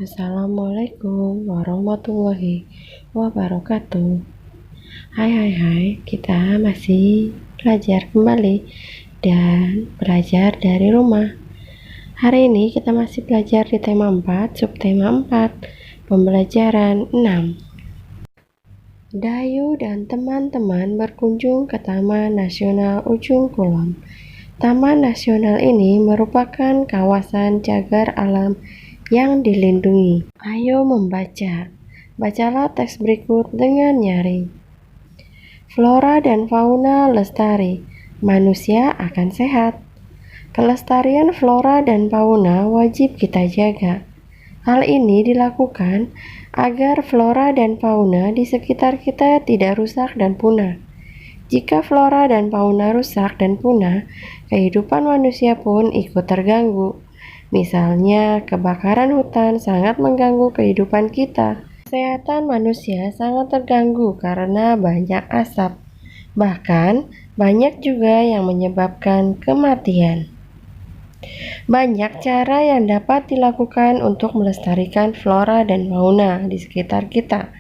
Assalamualaikum warahmatullahi wabarakatuh. Hai, kita masih belajar kembali dan belajar dari rumah. Hari ini kita masih belajar di tema 4, subtema 4, pembelajaran 6. Dayu dan teman-teman berkunjung ke Taman Nasional Ujung Kulon. Taman nasional ini merupakan kawasan cagar alam yang dilindungi. Ayo membaca. Bacalah teks berikut dengan nyaring. Flora dan fauna lestari, manusia akan sehat. Kelestarian flora dan fauna wajib kita jaga. Hal ini dilakukan agar flora dan fauna di sekitar kita tidak rusak dan punah. Jika flora dan fauna rusak dan punah, kehidupan manusia pun ikut terganggu. Misalnya, kebakaran hutan sangat mengganggu kehidupan kita. Kesehatan manusia sangat terganggu karena banyak asap. Bahkan, banyak juga yang menyebabkan kematian. Banyak cara yang dapat dilakukan untuk melestarikan flora dan fauna di sekitar kita.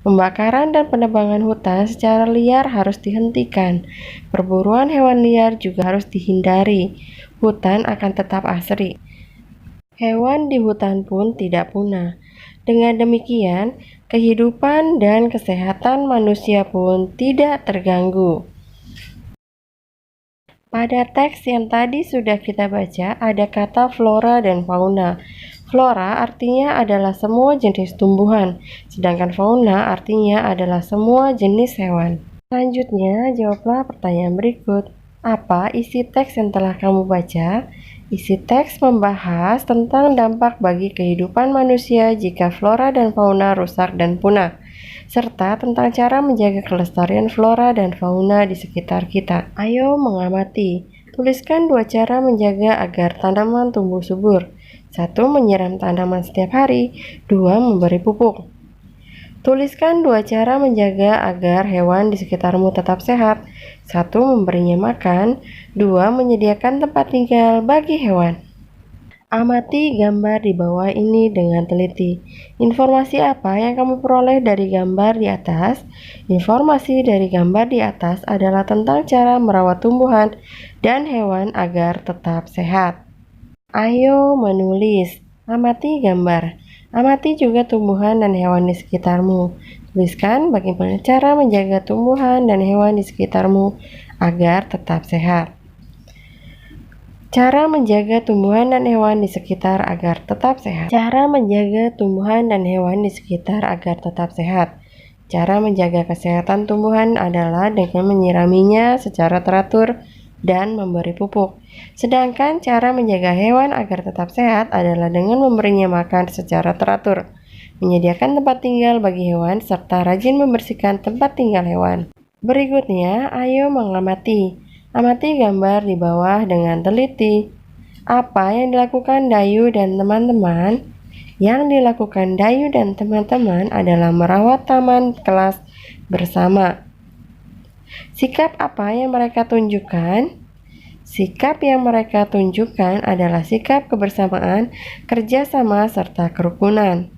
Pembakaran dan penebangan hutan secara liar harus dihentikan. Perburuan hewan liar juga harus dihindari. Hutan akan tetap asri. Hewan di hutan pun tidak punah. Dengan demikian, kehidupan dan kesehatan manusia pun tidak terganggu. Pada teks yang tadi sudah kita baca, ada kata flora dan fauna. Flora artinya adalah semua jenis tumbuhan, sedangkan fauna artinya adalah semua jenis hewan. Selanjutnya, jawablah pertanyaan berikut. Apa isi teks yang telah kamu baca? Isi teks membahas tentang dampak bagi kehidupan manusia jika flora dan fauna rusak dan punah, serta tentang cara menjaga kelestarian flora dan fauna di sekitar kita. Ayo mengamati. Tuliskan 2 cara menjaga agar tanaman tumbuh subur. 1. Menyiram tanaman setiap hari. 2. Memberi pupuk. Tuliskan 2 cara menjaga agar hewan di sekitarmu tetap sehat. 1. Memberinya makan. 2. Menyediakan tempat tinggal bagi hewan. Amati gambar di bawah ini dengan teliti. Informasi apa yang kamu peroleh dari gambar di atas? Informasi dari gambar di atas adalah tentang cara merawat tumbuhan dan hewan agar tetap sehat. Ayo menulis. Amati gambar. Amati juga tumbuhan dan hewan di sekitarmu. Tuliskan bagaimana cara menjaga tumbuhan dan hewan di sekitarmu agar tetap sehat. Cara menjaga tumbuhan dan hewan di sekitar agar tetap sehat. Cara menjaga tumbuhan dan hewan di sekitar agar tetap sehat. Cara menjaga kesehatan tumbuhan adalah dengan menyiraminya secara teratur dan memberi pupuk. Sedangkan cara menjaga hewan agar tetap sehat adalah dengan memberinya makan secara teratur, menyediakan tempat tinggal bagi hewan, serta rajin membersihkan tempat tinggal hewan. Berikutnya, ayo mengamati. Amati gambar di bawah dengan teliti. Apa yang dilakukan Dayu dan teman-teman? Yang dilakukan Dayu dan teman-teman adalah merawat taman kelas bersama. Sikap apa yang mereka tunjukkan? Sikap yang mereka tunjukkan adalah sikap kebersamaan, kerjasama, serta kerukunan.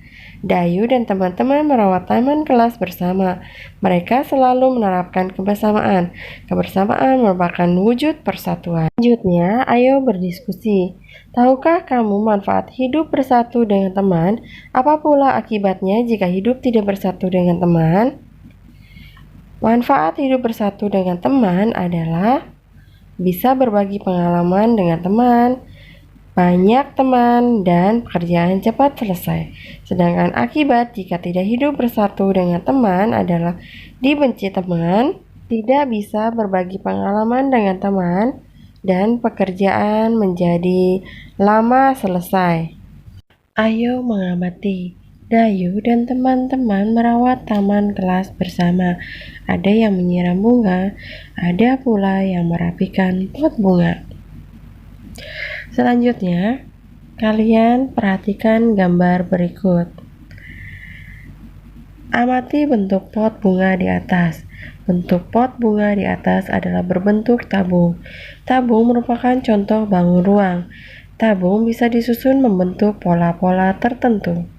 Dayu dan teman-teman merawat taman kelas bersama. Mereka selalu menerapkan kebersamaan. Kebersamaan merupakan wujud persatuan. Selanjutnya, ayo berdiskusi. Tahukah kamu manfaat hidup bersatu dengan teman? Apa pula akibatnya jika hidup tidak bersatu dengan teman? Manfaat hidup bersatu dengan teman adalah bisa berbagi pengalaman dengan teman, banyak teman, dan pekerjaan cepat selesai. Sedangkan akibat jika tidak hidup bersatu dengan teman adalah dibenci teman, tidak bisa berbagi pengalaman dengan teman, dan pekerjaan menjadi lama selesai. Ayo mengamati. Dayu dan teman-teman merawat taman kelas bersama. Ada yang menyiram bunga, ada pula yang merapikan pot bunga. Selanjutnya, kalian perhatikan gambar berikut. Amati bentuk pot bunga di atas. Bentuk pot bunga di atas adalah berbentuk tabung. Tabung merupakan contoh bangun ruang. Tabung bisa disusun membentuk pola-pola tertentu.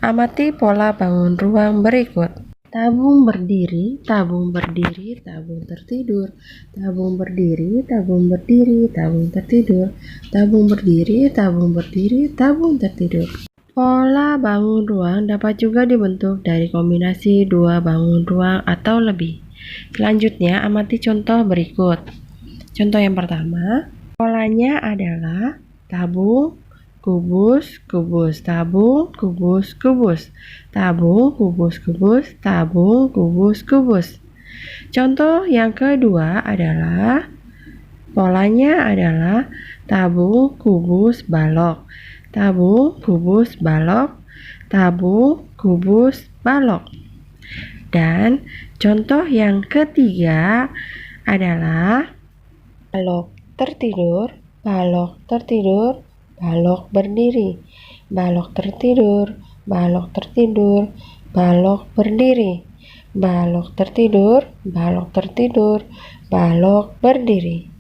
Amati pola bangun ruang berikut. Tabung berdiri, tabung berdiri, tabung tertidur. Tabung berdiri, tabung berdiri, tabung tertidur. Tabung berdiri, tabung berdiri, tabung tertidur. Pola bangun ruang dapat juga dibentuk dari kombinasi dua bangun ruang atau lebih. Selanjutnya, amati contoh berikut. Contoh yang pertama, polanya adalah tabung, kubus, kubus, tabung, kubus, kubus, tabung, kubus, kubus, tabung, kubus, kubus. Contoh yang kedua adalah polanya adalah tabung, kubus, balok, tabung, kubus, balok, tabung, kubus, balok. Dan contoh yang ketiga adalah balok tertidur, balok tertidur, balok berdiri, balok tertidur, balok tertidur, balok berdiri, balok tertidur, balok tertidur, balok berdiri.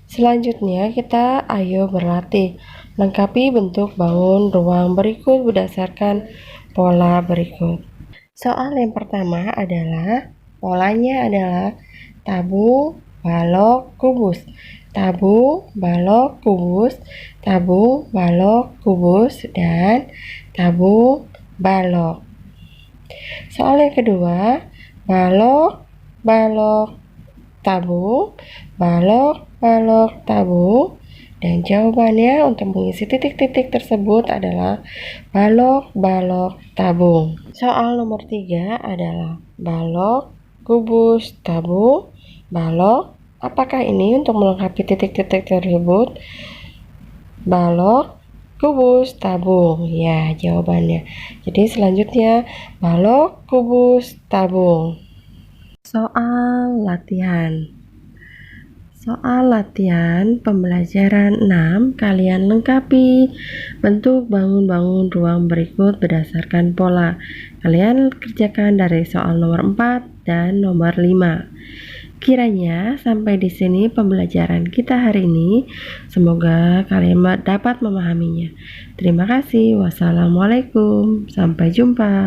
Selanjutnya kita ayo berlatih. Lengkapi bentuk bangun ruang berikut berdasarkan pola berikut. Soal yang pertama adalah polanya adalah tabung, balok, kubus. Tabung, balok, kubus, tabung, balok, kubus, dan tabung, balok. Soal yang kedua, balok, balok, tabung, balok, balok, tabung. Dan jawabannya untuk mengisi titik-titik tersebut adalah balok, balok, tabung. Soal nomor 3 adalah balok, kubus, tabung, balok. Apakah ini untuk melengkapi titik-titik tersebut? Balok, kubus, tabung. Ya, jawabannya. Jadi selanjutnya balok, kubus, tabung. Soal latihan. Soal latihan pembelajaran 6, kalian lengkapi bentuk bangun-bangun ruang berikut berdasarkan pola. Kalian kerjakan dari soal nomor 4 dan nomor 5. Kiranya sampai di sini pembelajaran kita hari ini. Semoga kalian dapat memahaminya. Terima kasih. Wassalamualaikum. Sampai jumpa.